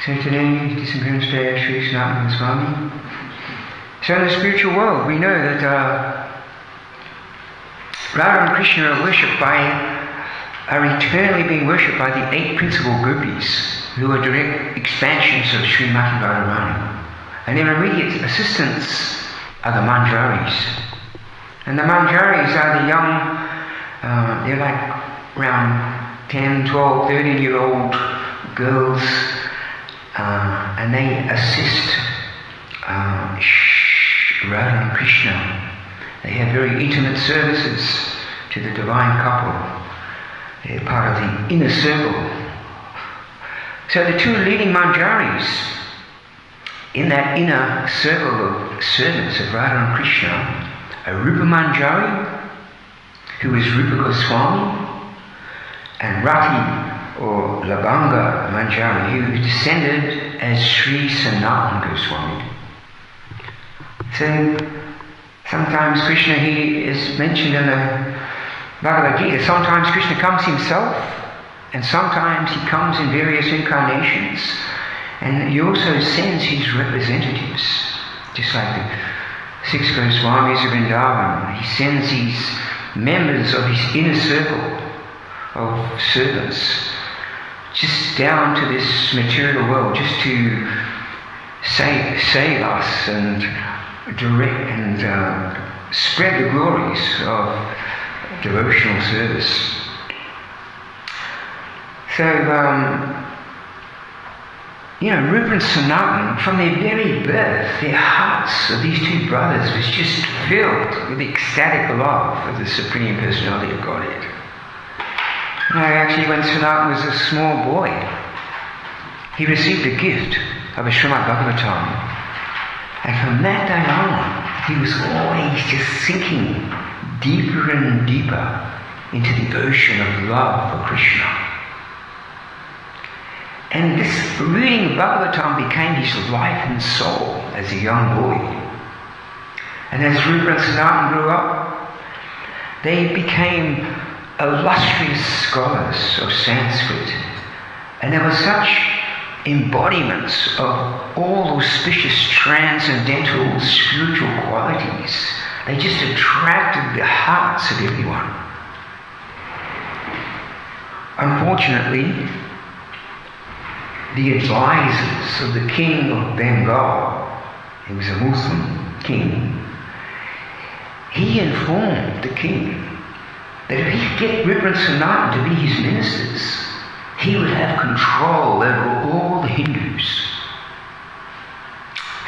So today, disappearance day of Sri Sanatana Goswami. So in the spiritual world, we know that Radha and Krishna are eternally being worshipped by the 8 principal gopis, who are direct expansions of Srimati Radharani. And their immediate assistants are the Manjaris. And the Manjaris are the young, they're like around 10, 12, 13-year-old girls, and they assist Radha and Krishna. They have very intimate services to the divine couple. They're part of the inner circle. So the 2 leading Manjaris in that inner circle of servants of Radha and Krishna are Rupa Manjari, who is Rupa Goswami, and Rati or Labanga Manjari, who descended as Sri Sanatana Goswami. So sometimes Krishna, he is mentioned in the Bhagavad Gita. Sometimes Krishna comes himself, and sometimes he comes in various incarnations, and he also sends his representatives, just like the 6 Goswamis of Vrindavan. He sends these members of his inner circle of servants just down to this material world, just to save us and direct and spread the glories of devotional service. So, Rupa and Sanatana, from their very birth, their hearts of these 2 brothers was just filled with ecstatic love of the Supreme Personality of Godhead. Actually, when Sanatana was a small boy, he received a gift of a Srimad Bhagavatam. And from that day on, he was always just sinking deeper and deeper into the ocean of love for Krishna. And this reading of Bhagavatam became his life and soul as a young boy. And as Rupa and Sanatana grew up, they became illustrious scholars of Sanskrit. And there were such embodiments of all auspicious transcendental spiritual qualities. They just attracted the hearts of everyone. Unfortunately, the advisors of the king of Bengal, he was a Muslim king, he informed the king that if he could get Rupa and Sanatana to be his ministers, he would have control over all the Hindus.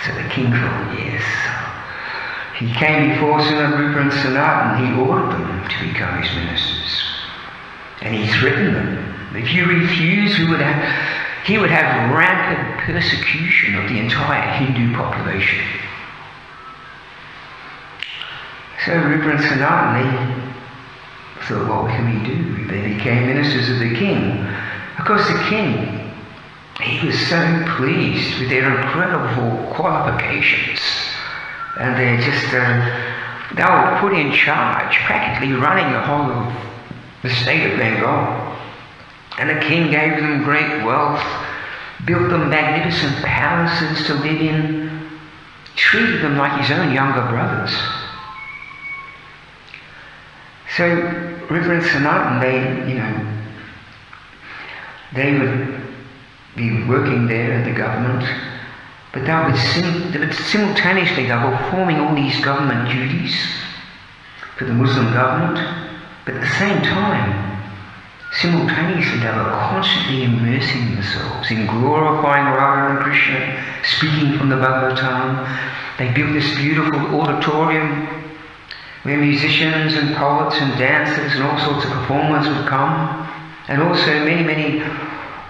So the king thought, yes. He came before Rupa and Sanatana, and he ordered them to become his ministers. And he threatened them. If you refuse, he would have rampant persecution of the entire Hindu population. So Rupa and Sanatana, they thought, what can we do? They became ministers of the king. Of course, the king, he was so pleased with their incredible qualifications. And they were put in charge, practically running the whole of the state of Bengal. And the king gave them great wealth, built them magnificent palaces to live in, treated them like his own younger brothers. So Rupa and Sanatana, they would be working there in the government, but they would simultaneously they were performing all these government duties for the Muslim government, but at the same time, simultaneously they were constantly immersing themselves in glorifying Radha and Krishna, speaking from the Bhagavatam. They built this beautiful auditorium where musicians and poets and dancers and all sorts of performers would come, and also many, many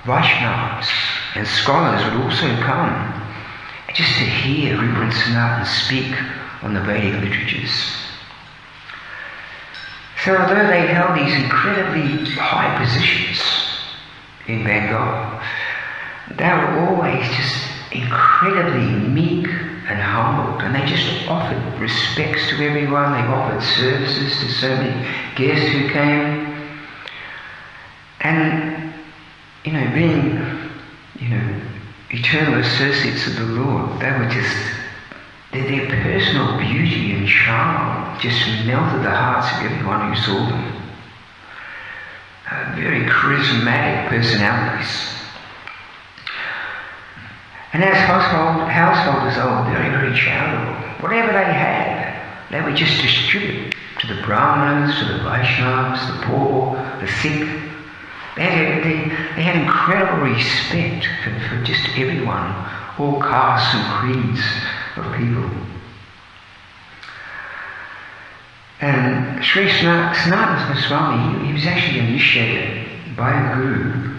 Vaishnavas and scholars would also come just to hear Rupa and Sanatana speak on the Vedic literatures. So although they held these incredibly high positions in Bengal, they were always just incredibly meek and humbled, and they just offered respects to everyone. They offered services to so many guests who came. And, being, eternal associates of the Lord. They were just, their personal beauty and charm just melted the hearts of everyone who saw them. Very charismatic personalities. And as householders, they were very, very charitable. Whatever they had, they would just distribute to the Brahmanas, to the Vaishnavas, the poor, the sick. They had incredible respect for just everyone, all castes and creeds of people. And Sri Sanatana Goswami, he was actually initiated by a guru.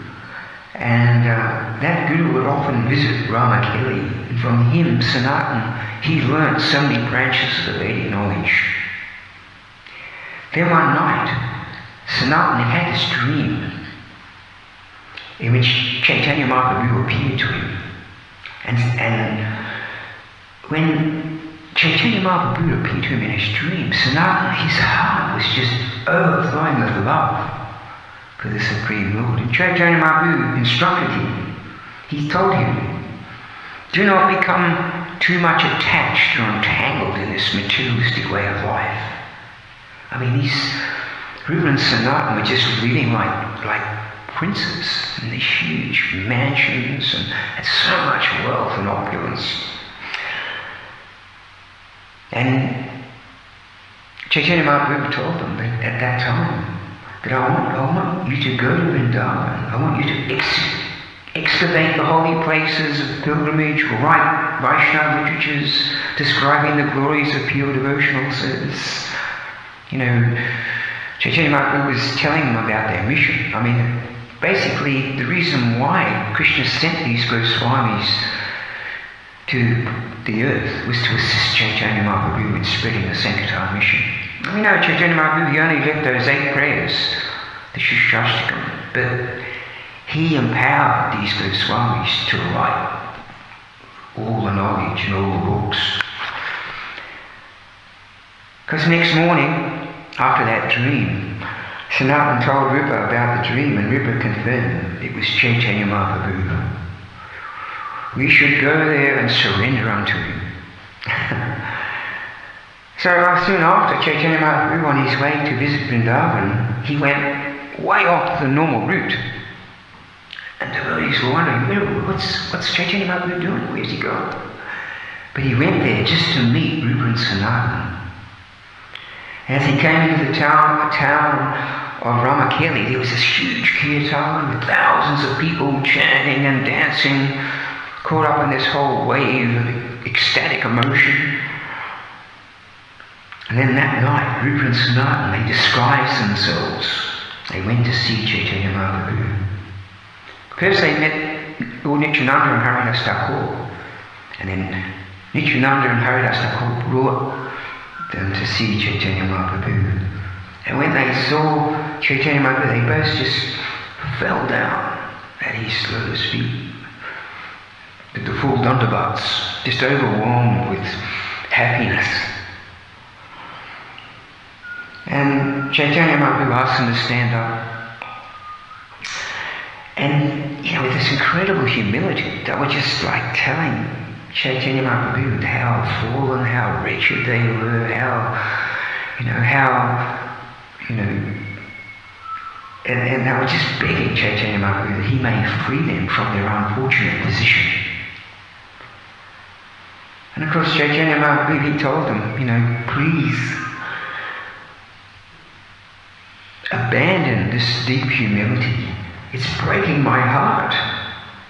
And that guru would often visit Ramakeli. And from him, Sanatana, he learnt so many branches of the Vedic knowledge. Then one night, Sanatana had this dream in which Chaitanya Mahaprabhu appeared to him. And when Chaitanya Mahaprabhu appeared to him in his dream, Sanatana, his heart was just overflowing with love for the Supreme Lord. And Chaitanya Mahaprabhu instructed him. He told him, do not become too much attached or entangled in this materialistic way of life. I mean, these Rupa and Sanatana were just living like princes in these huge mansions and had so much wealth and opulence. And Chaitanya Mahaprabhu told them that at that time that I want you to go to Vrindavan. I want you to excavate the holy places of pilgrimage, write Vaishnava literatures describing the glories of pure devotional service. You know, Chaitanya Mahaprabhu was telling them about their mission. I mean, basically the reason why Krishna sent these Goswamis to the earth was to assist Chaitanya Mahaprabhu in spreading the Sankirtan mission. We know Chaitanya Mahaprabhu, he only left those 8 prayers, the Shishtastakam, but he empowered these Goswamis to write all the knowledge and all the books. Because next morning, after that dream, Sanatana told Rupa about the dream, and Rupa confirmed it was Chaitanya Mahaprabhu. We should go there and surrender unto him. So soon after, Chaitanya Mahaprabhu, on his way to visit Vrindavan, he went way off the normal route. And devotees were wondering, what's Chaitanya Mahaprabhu doing? Where's he going? But he went there just to meet Rupa and Sanatana. As he came into the town of Ramakeli, there was this huge kirtan with thousands of people chanting and dancing, caught up in this whole wave of ecstatic emotion. And then that night, Rupa and Sanatana, they disguised themselves. They went to see Chaitanya Mahaprabhu. First they met Lord Nityananda and Haridas Thakur, and then Nityananda and Haridas Thakur brought them to see Chaitanya Mahaprabhu. And when they saw Chaitanya Mahaprabhu, they both just fell down at his lotus feet, with the full dandavats, just overwhelmed with happiness. And Chaitanya Mahaprabhu asked them to stand up. And, you know, with this incredible humility, they were just like telling Chaitanya Mahaprabhu how fallen, how wretched they were, and they were just begging Chaitanya Mahaprabhu that he may free them from their unfortunate position. And of course Chaitanya Mahaprabhu, he told them, please abandon this deep humility. It's breaking my heart.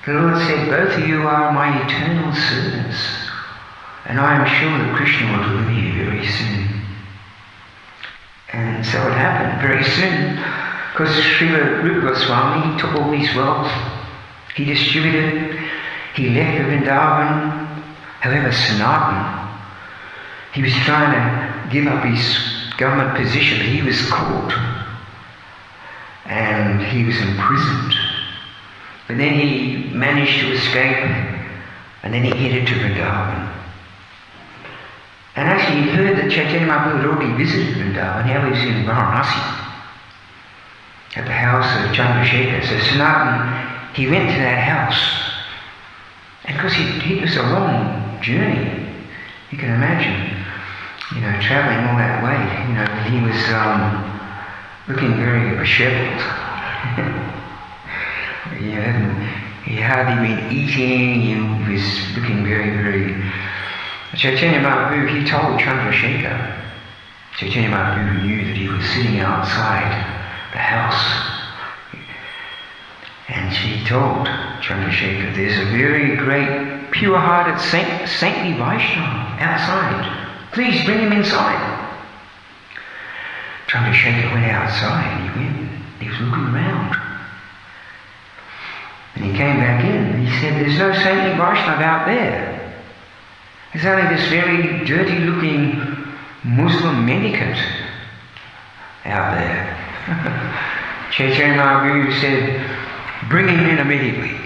The Lord said, both of you are my eternal servants, and I am sure that Krishna will deliver you very soon. And so it happened very soon, because Srila Rupa Goswami, he took all his wealth, he distributed, he left the Vrindavan. However, Sanatana, he was trying to give up his government position, but he was caught and he was imprisoned. But then he managed to escape, and then he headed to Vrindavan. And actually he heard that Chaitanya Mahaprabhu had already visited Vrindavan. He was in Varanasi, at the house of Chandrasekhar. So Sanatana, he went to that house, And because it was a long journey, you can imagine, travelling all that way. He was looking very disheveled. He hardly been eating. He was looking very, very. Chaitanya Mahaprabhu, he told Chandrasekhar. Chaitanya Mahaprabhu knew that he was sitting outside the house. And she told Chandrasekhar, there's a very great, pure-hearted, saintly Vaishnava outside. Please bring him inside. Chandrasekhar went outside. He was looking around. And he came back in and he said, there's no saintly Vaishnava out there. There's only this very dirty-looking Muslim mendicant out there. Chaitanya Mahaprabhu said, bring him in immediately.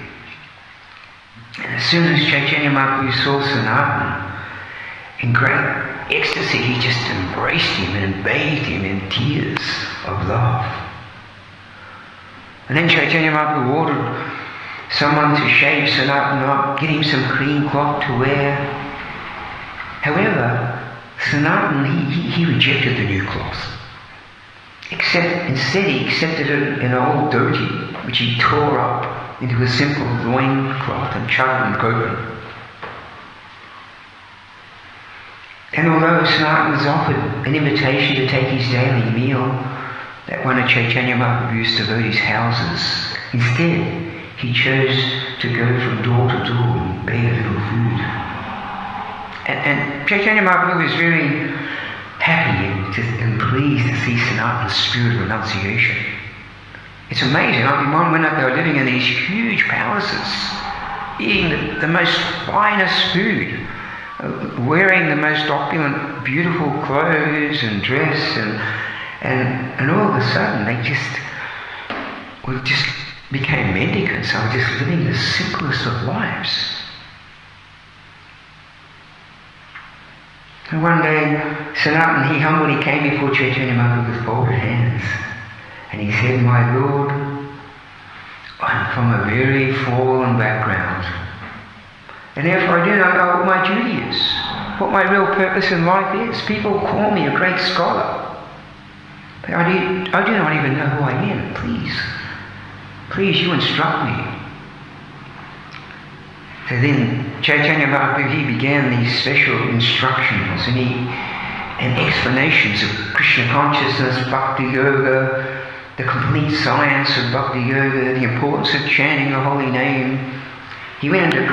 And as soon as Chaitanya Mahaprabhu saw Sanatana, in great ecstasy, he just embraced him and bathed him in tears of love. And then Chaitanya Mahaprabhu ordered someone to shave Sanatana up, get him some clean cloth to wear. However, Sanatana, he rejected the new cloth. Instead he accepted an old dhoti, which he tore up into a simple loin cloth and chavan gopen. And although Sanatana was offered an invitation to take his daily meal at one of Chaitanya Mahaprabhu's devotees' houses, instead he chose to go from door to door and beg a little food. And Chaitanya Mahaprabhu was very happy and pleased to see Sanatana's spirit of renunciation. It's amazing. One minute they were living in these huge palaces, eating the most finest food, wearing the most opulent, beautiful clothes and dress, and all of a sudden they just became mendicants. They were just living the simplest of lives. And one day, Sanatana, he humbly came before Chaitanya Mahaprabhu with folded hands. And he said, my Lord, I'm from a very fallen background. And therefore I do not know what my duty is, what my real purpose in life is. People call me a great scholar. But I do not even know who I am. Please, you instruct me. So then Chaitanya Mahaprabhu, he began these special instructions and explanations of Krishna consciousness, bhakti yoga, the complete science of bhakti yoga, the importance of chanting the holy name. He went into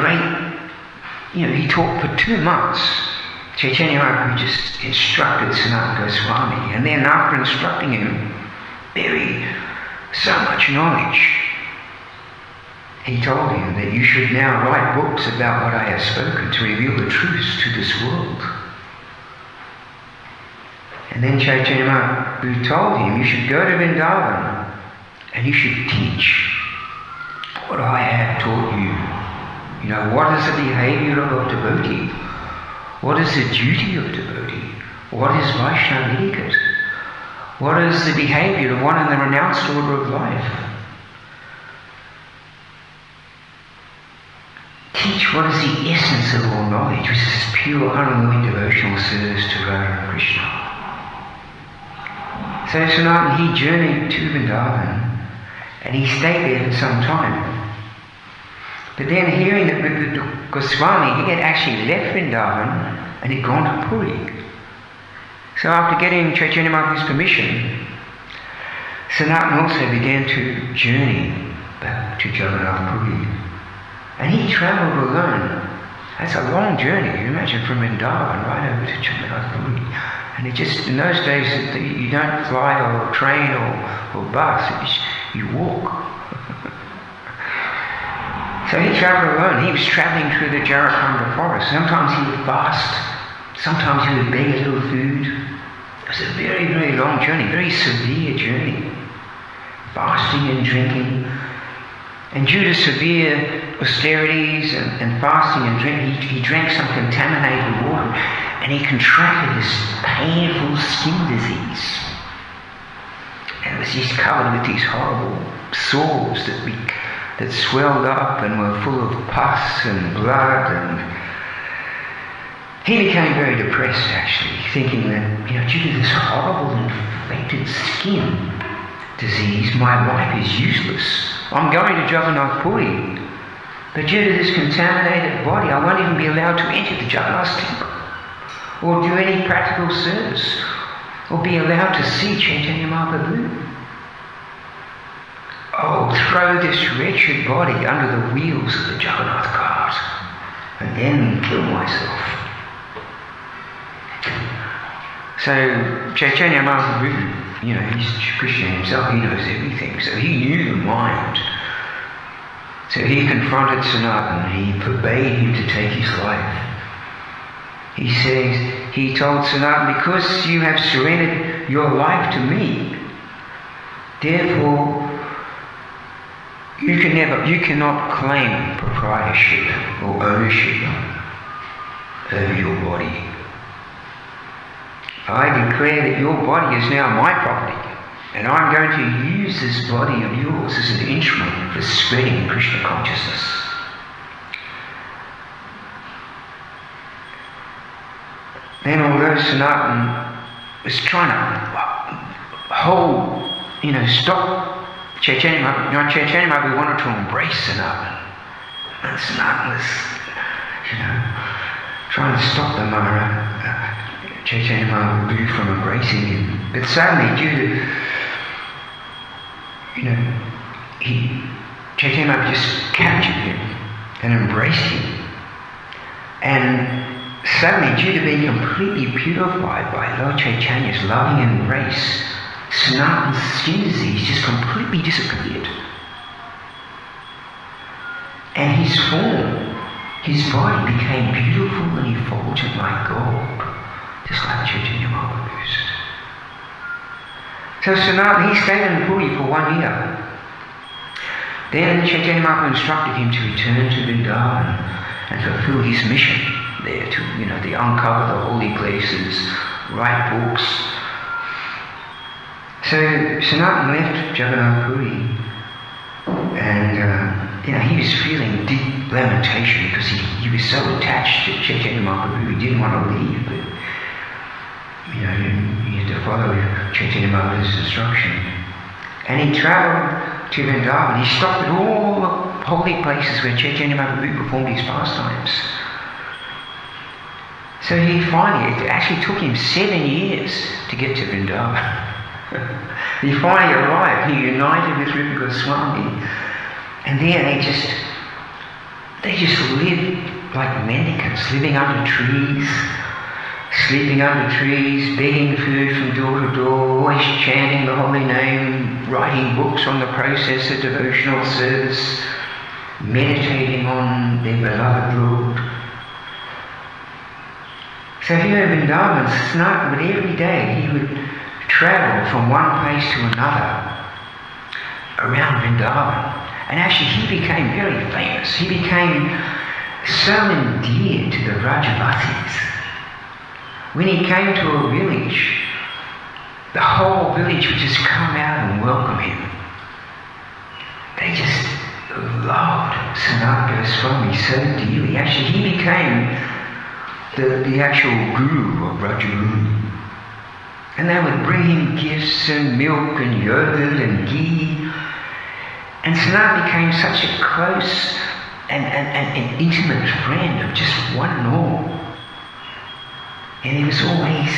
he taught for 2 months. Chaitanya Mahaprabhu just instructed Sanatana Goswami, and then after instructing him so much knowledge, he told him that you should now write books about what I have spoken to reveal the truths to this world. And then Chaitanya Mahaprabhu told him you should go to Vrindavan and you should teach what I have taught you. What is the behavior of a devotee? What is the duty of a devotee? What is Vaishnava etiquette? What is the behavior of one in the renounced order of life? Teach what is the essence of all knowledge, which is pure, unalloyed devotional service to Radha and Krishna. So Sanatana, he journeyed to Vrindavan and he stayed there for some time. But then hearing that Goswami, he had actually left Vrindavan and he'd gone to Puri. So after getting Chaitanya Mahaprabhu's permission, Sanatana also began to journey back to Jagannath Puri. And he travelled alone. That's a long journey. You imagine from Vrindavan right over to Jagannath Puri. And it just, in those days, you don't fly or train or bus, you walk. So he travelled alone. He was travelling through the Jharkhanda forest. Sometimes he would fast. Sometimes he would beg a little food. It was a very, very long journey, very severe journey. Fasting and drinking. And due to severe austerities and fasting and drinking, he drank some contaminated water and he contracted this painful skin disease. And it was just covered with these horrible sores that that swelled up and were full of pus and blood, and he became very depressed actually, thinking that, due to this horrible infected skin disease, my life is useless. I'm going to Jagannath Puri, but due to this contaminated body, I won't even be allowed to enter the Jagannath Temple, or do any practical service, or be allowed to see Chaitanya Mahaprabhu. I'll throw this wretched body under the wheels of the Jagannath cart and then kill myself. So Chaitanya Mahaprabhu, he's Krishna himself, he knows everything, so he knew the mind. So he confronted Sanatana, he forbade him to take his life. He told Sanatana, because you have surrendered your life to me, therefore you cannot claim proprietorship or ownership over your body. I declare that your body is now my property, and I'm going to use this body of yours as an instrument for spreading Krishna consciousness. Then, although Sanatana was trying to stop Chaitanya Mahaprabhu wanted to embrace Sanatana, and Sanatana was, trying to stop the Chaitanya Mahaprabhu from embracing him. But suddenly, Chaitanya Mahaprabhu just captured him and embraced him. And suddenly, due to being completely purified by Lord Chaitanya's loving embrace, Sanatana's skin disease just completely disappeared. And his form, his body became beautiful and effulgent like gold, just like Chaitanya Mahaprabhu's. So Sanatana, he stayed in Puri for 1 year. Then Chaitanya Mahaprabhu instructed him to return to Vrindavan and fulfill his mission there to, to uncover the holy places, write books. So Sanatana left Jagannath Puri, and he was feeling deep lamentation because he was so attached to Chaitanya Mahaprabhu. He didn't want to leave, but he had to follow Chaitanya Mahaprabhu's instruction. And he travelled to Vrindavan. He stopped at all the holy places where Chaitanya Mahaprabhu performed his pastimes. So it actually took him 7 years to get to Vrindavan. He finally arrived. He united with Rupa Goswami, and there they just lived like mendicants, living under trees, sleeping under trees, begging food from door to door, always chanting the holy name, writing books on the process of devotional service, meditating on their beloved Lord. So here in Vrindavan, Sanatana would every day, he would travel from one place to another around Vrindavan. And actually he became very famous. He became so endeared to the Vrajavasis. When he came to a village, the whole village would just come out and welcome him. They just loved Sanatana Goswami so dearly. Actually he became the actual guru of Vrajavasi. And they would bring him gifts and milk and yogurt and ghee. And Sanatana became such a close and intimate friend of just one and all. And he was always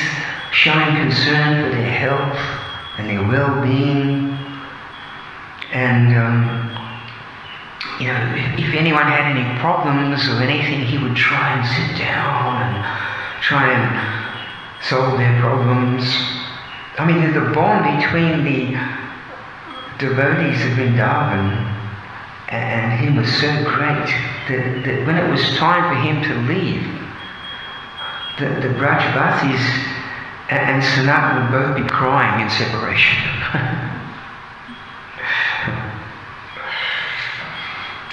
showing concern for their health and their well-being. And, if anyone had any problems or anything, he would try and sit down and try and solve their problems. I mean, the bond between the devotees of Vrindavan and him was so great that when it was time for him to leave, the Brajavasis and Sanatana would both be crying in separation.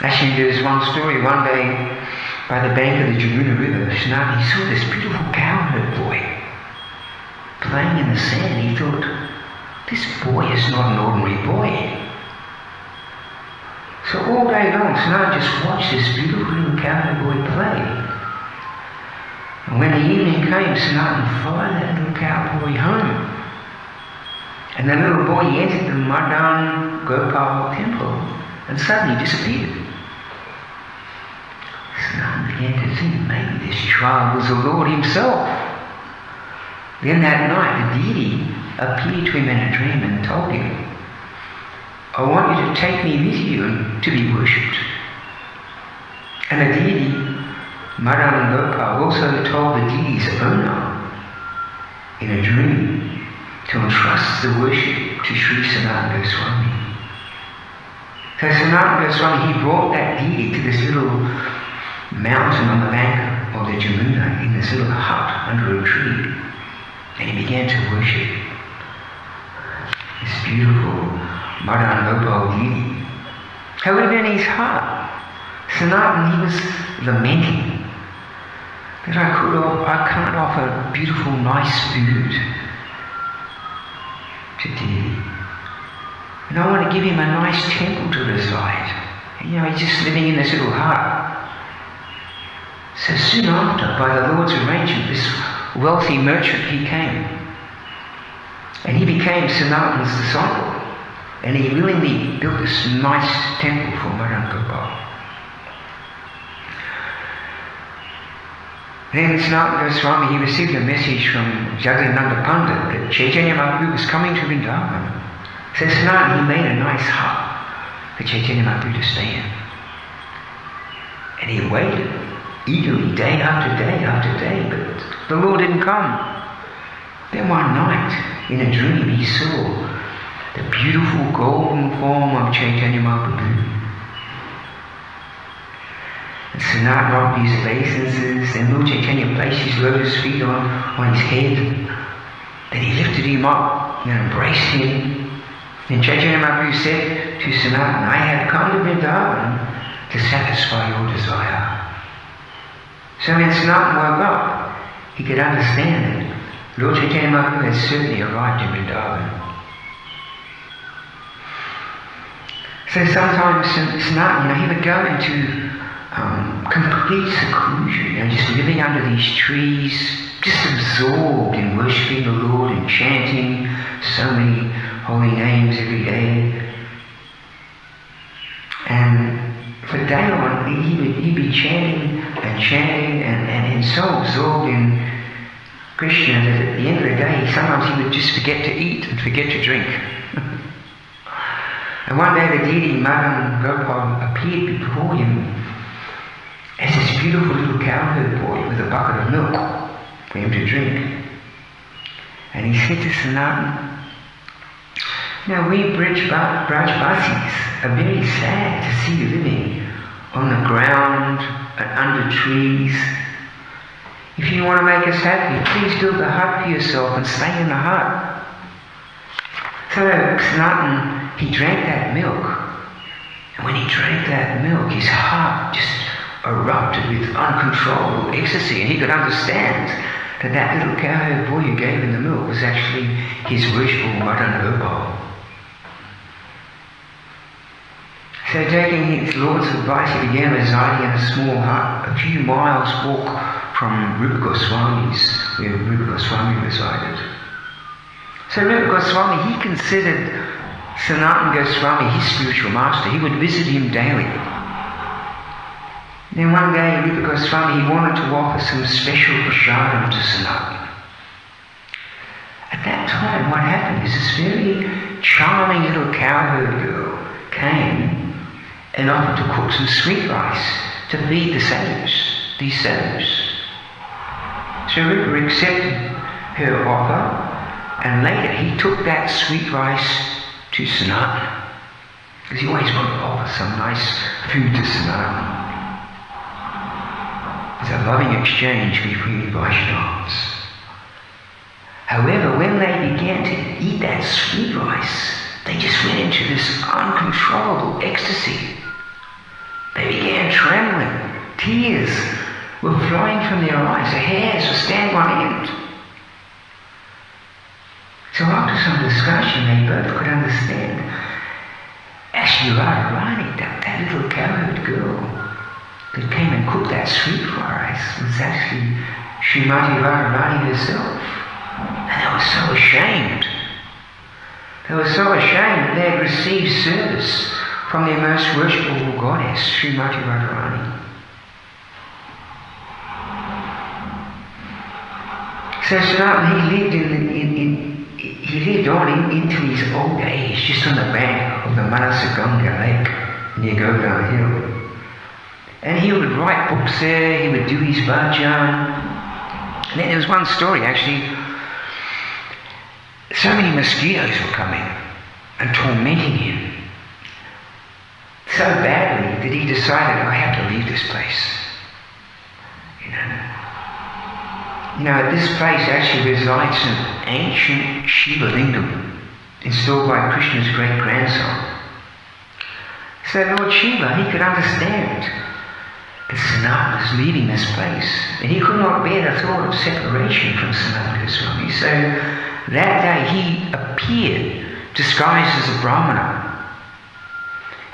Actually, there's one story. One day, by the bank of the Jamuna River, Sanatana, he saw this beautiful cowherd boy playing in the sand. He thought, this boy is not an ordinary boy. So all day long, Sanatana just watched this beautiful little cowherd boy play. And when the evening came, Sanatana followed that little cowboy home. And the little boy entered the Sanatana Goswami Temple and suddenly disappeared. Sanatana began to think maybe this child was the Lord himself. Then that night the deity appeared to him in a dream and told him, I want you to take me with you and to be worshipped. And the deity, Sanatana Goswami, also told the deity's owner in a dream to entrust the worship to Sri Sanatana Goswami. So Sanatana Goswami, he brought that deity to this little mountain on the bank of the Jamuna in this little hut under a tree, and he began to worship this beautiful Sanatana Goswami deity. However, in his heart, Sanatana, he was lamenting that I can't offer beautiful, nice food to deity. And I want to give him a nice temple to reside. And, he's just living in this little hut. So soon after, by the Lord's arrangement, this wealthy merchant, he came. And he became Sanatana's disciple. And he willingly built this nice temple for Sanatana Goswami. Then Sanatana Goswami, he received a message from Jagadananda Pandit that Chaitanya Mahaprabhu was coming to Vrindavan. So Sanatana, he made a nice hut for Chaitanya Mahaprabhu to stay in. And he waited eagerly day after day, but the Lord didn't come. Then one night, in a dream, he saw the beautiful golden form of Chaitanya Mahaprabhu. And Sanatana offered his obeisances, and Lord Chaitanya placed his lotus feet on his head. Then he lifted him up and embraced him. Then Chaitanya Mahaprabhu said to Sanatana, I have come to Vrindavan to satisfy your desire. So when Sanatana woke up, he could understand that Lord Chaitanya Mahaprabhu had certainly arrived in Vrindavan. So sometimes Sanatana, he would go into complete seclusion, just living under these trees, just absorbed in worshipping the Lord and chanting so many holy names every day. And for day on, he'd be chanting and so absorbed in Krishna that at the end of the day, sometimes he would just forget to eat and forget to drink. And one day the deity Sanatana Goswami appeared before him as this beautiful little cowherd boy with a bucket of milk for him to drink. And he said to Sanatana, we Brajvasis are very sad to see you living on the ground and under trees. If you want to make us happy, please build a hut for yourself and stay in the hut. So Sanatana, he drank that milk. And when he drank that milk, his heart just erupted with uncontrollable ecstasy, and he could understand that little cowherd boy who gave him the milk was actually his worshipful Sanatana Goswami. So taking his Lord's advice, he began residing in a small hut a few miles walk from Rupa Goswami's, where Rupa Goswami resided. So Rupa Goswami, he considered Sanatana Goswami his spiritual master. He would visit him daily. Then one day, Rupa Goswami, he wanted to offer some special prasadam to Sanatana. At that time, what happened is this very charming little cowherd girl came and offered to cook some sweet rice to feed the sadhus, these sadhus. So Rupa accepted her offer, and later he took that sweet rice to Sanatana, because he always wanted to offer some nice food to Sanatana. It's a loving exchange between Vaishnavas. However, when they began to eat that sweet rice, they just went into this uncontrollable ecstasy. They began trembling. Tears were flowing from their eyes. Their hairs were standing on end. So after some discussion, they both could understand. As actually Radharani, that little cowherd girl that came and cooked that sweet for us, was actually Srimati Radharani herself. And they were so ashamed. They were so ashamed that they had received service from their most worshipful goddess, Srimati Radharani. So Sanatana, he lived on into his old age, just on the bank of the Manasa Ganga lake near Govardhana Hill. And he would write books there, he would do his bhajan. And then there was one story actually. So many mosquitoes were coming and tormenting him so badly that he decided, I have to leave this place. You know, at this place actually resides an ancient Shiva lingam installed by Krishna's great-grandson. So Lord Shiva, he could understand that Sanatana was leaving this place, and he could not bear the thought of separation from Sanatana Goswami. So that day he appeared disguised as a Brahmana,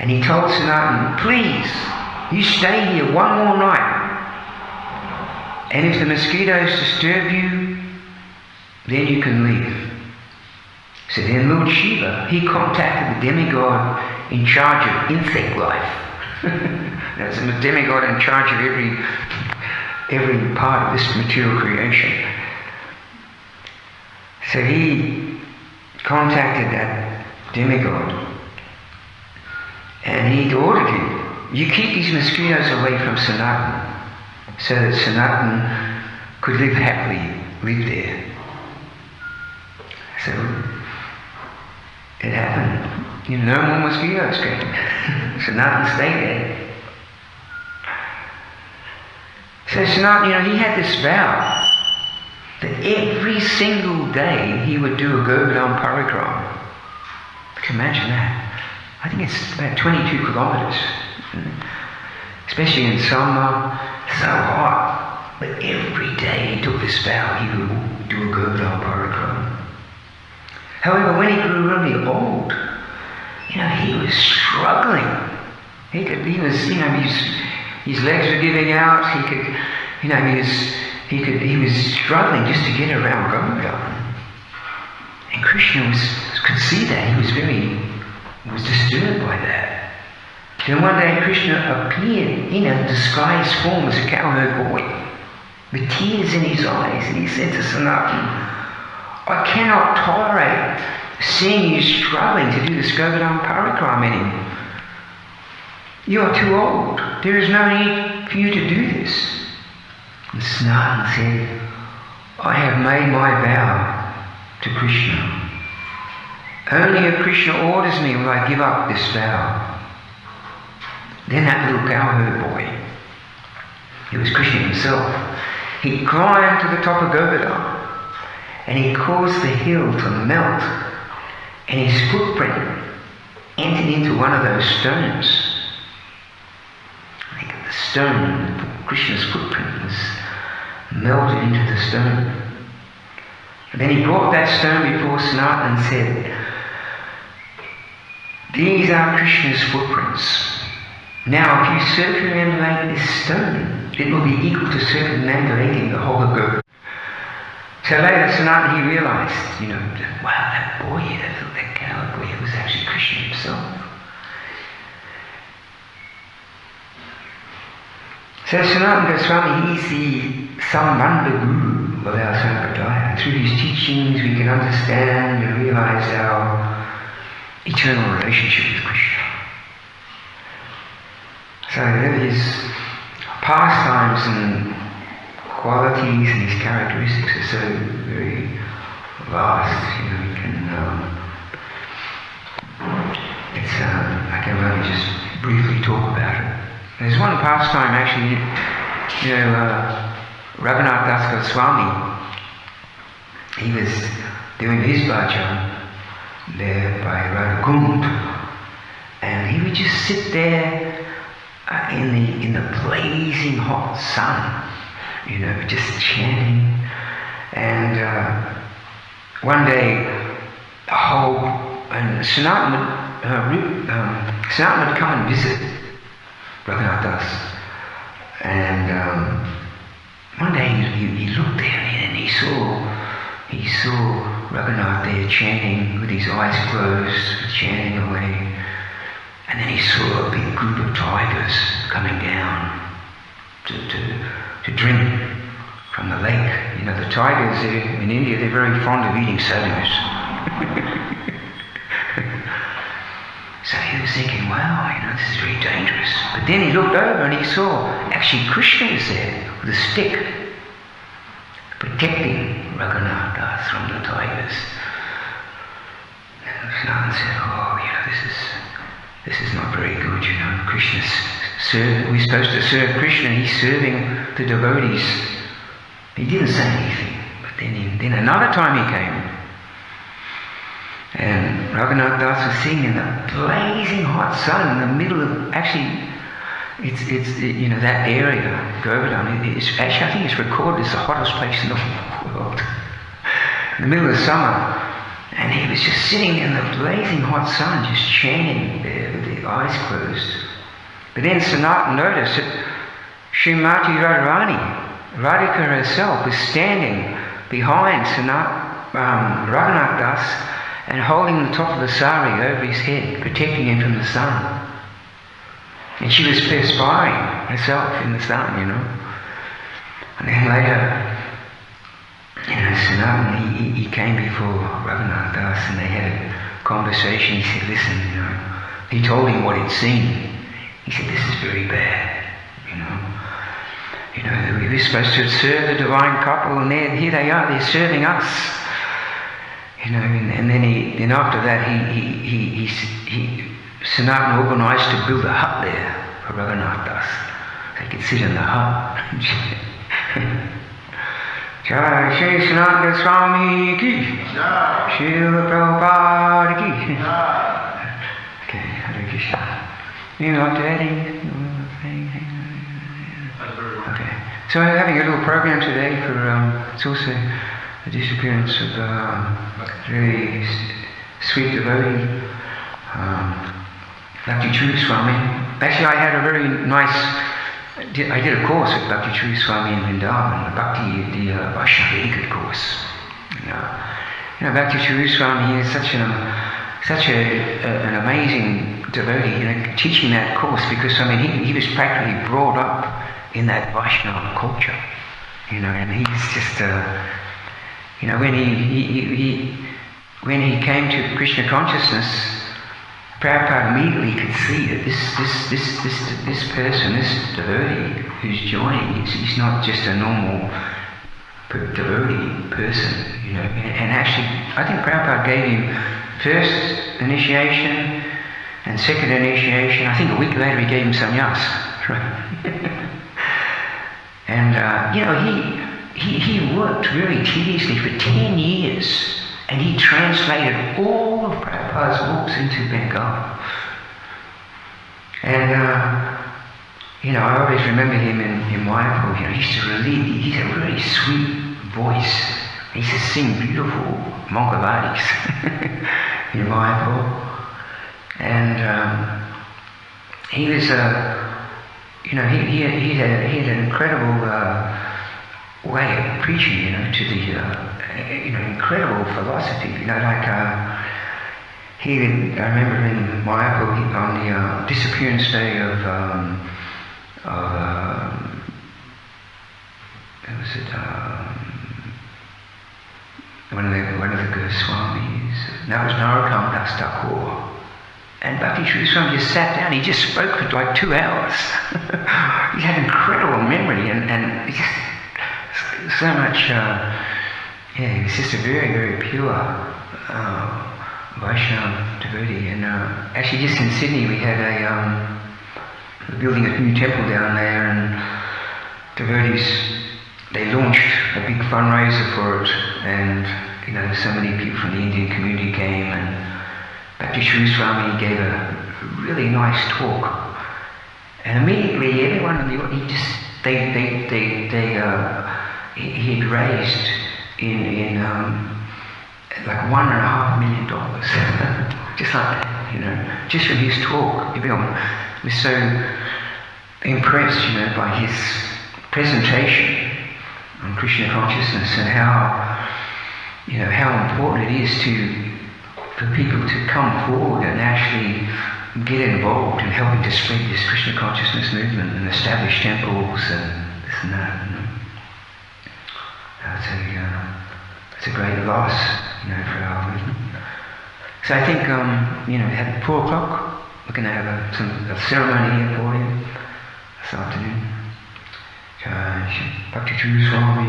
and he told Sanatana, please, you stay here one more night, and if the mosquitoes disturb you, then you can leave. So then Lord Shiva, he contacted the demigod in charge of insect life. There's a demigod in charge of every part of this material creation. So he contacted that demigod, and he ordered him, you keep these mosquitoes away from Sanatana, so that Sanatana could live happily, live there. So it happened. No more mosquitoes came. Sanatana stayed there. So Sanatana, he had this vow that every single day he would do a Govardhana parikrama. Can you imagine that? I think it's about 22 kilometers. Especially in summer, so hot. But every day he took this vow, he would do a Govardhana parikrama. However, when he grew really old, he was struggling. His legs were giving out. He was struggling just to get around Govardhana. And Krishna could see that. He was disturbed by that. Then one day Krishna appeared in a disguised form as a cowherd boy, with tears in his eyes, and he said to Sanatana, I cannot tolerate seeing you struggling to do this Govardhana parikrama anymore. You are too old. There is no need for you to do this. And Sanatana said, I have made my vow to Krishna. Only if Krishna orders me will I give up this vow. Then that little cowherd boy, it was Krishna himself, he climbed to the top of Govardhana, and he caused the hill to melt, and his footprint entered into one of those stones. I think the stone, Krishna's footprint was melted into the stone. And then he brought that stone before Sanatana and said, these are Krishna's footprints. Now if you circumambulate this stone, it will be equal to circumambulating the whole of Govardhana. So later Sanatana, he realized, wow, that boy, that coward boy, was actually Krishna himself. So Sanatana Goswami, he's the Sambandha Guru of our Sampradaya. Through his teachings we can understand and realize our eternal relationship with Krishna. So his pastimes and qualities and his characteristics are so very vast. We can, I can only just briefly talk about it. There's one pastime actually, Raghunath Das Goswami, he was doing his bhajan there by Radhakund, and he would just sit there in the blazing hot sun, just chanting. And one day the whole and Sanatana would come and visit Raghunath Das. And one day he looked there and he saw Raghunath there chanting with his eyes closed, chanting away. And then he saw a big group of tigers coming down to drink from the lake. You know, the tigers in India, they're very fond of eating sadhus. So he was thinking, wow, you know, this is very dangerous. But then he looked over and he saw actually Krishna was there with a stick, protecting Raghunath Das from the tigers. And Sanatana said, oh, you know, this is not very good, you know. We're supposed to serve Krishna, he's serving the devotees. He didn't say anything, but then another time he came. And Raghunath Das was sitting in the blazing hot sun in the middle of, actually, it's you know, that area, Govardhana, I think it's recorded as the hottest place in the world. In the middle of summer. And he was just sitting in the blazing hot sun, just chanting there with the eyes closed. But then Sanatana noticed that Srimati Radharani, Radhika herself, was standing behind Raghunath Das and holding the top of the sari over his head, protecting him from the sun. And she was perspiring herself in the sun, you know. And then later, you know, Sanatana, he came before Raghunath Das and they had a conversation. He said, listen, you know, he told him what he'd seen. He said, this is very bad, you know. You know, we were supposed to serve the divine couple and here they are, they're serving us. You know, and then after that, Sanatana organised to build a hut there for Raghunath Das. They could sit in the hut. Jai Shri Sanatana Goswami ki, Srila Prabhupada ki. Okay, Hare Krishna. You know what to add? Okay, so we're having a little program today for it's also the disappearance of a very sweet devotee, Bhakti Swami. Actually, I had a very nice. I did a course with Bhakti Swami in Vrindavan, the Vaishnava course. You know, Bhakti Swami, he is such an amazing devotee, you know, teaching that course, because I mean he was practically brought up in that Vaishnava culture, you know, and he's just you know, when he came to Krishna consciousness, Prabhupada immediately could see that this person, this devotee who's joining, he's not just a normal devotee person, you know. And actually, I think Prabhupada gave him first initiation and second initiation. I think a week later he gave him sannyas, right? And you know, he worked very tediously for 10 years. And he translated all of Prabhupada's books into Bengali. And, you know, I always remember him in Mayapur. You know, he used to he's a really sweet voice. He used to sing beautiful Mangaladis in Mayapur. And he was, you know, he had an incredible way of preaching, you know, to the, you know, incredible philosophy, you know, like I remember in Mayapur on the disappearance day of one of the Goswamis. That was Narottam Das Thakur. And Bhakti Swami just sat down. He just spoke for like 2 hours. He had incredible memory and just so much. Yeah, he was just a very, very pure Vaishnava devotee. And actually, just in Sydney, we had we're building a new temple down there, and devotees, they launched a big fundraiser for it, and you know, so many people from the Indian community came, and Bhakti Swami gave a really nice talk, and immediately everyone in the audience, he had raised in like $1.5 million excited, just from his talk. Everyone was so impressed, by his presentation on Krishna consciousness and how important it is for people to come forward and actually get involved in helping to spread this Krishna consciousness movement and establish temples and this and that. It's a great loss, for our movement. So I think, at 4 o'clock, we're going to have a ceremony here for you this afternoon. Bhakti True Swami.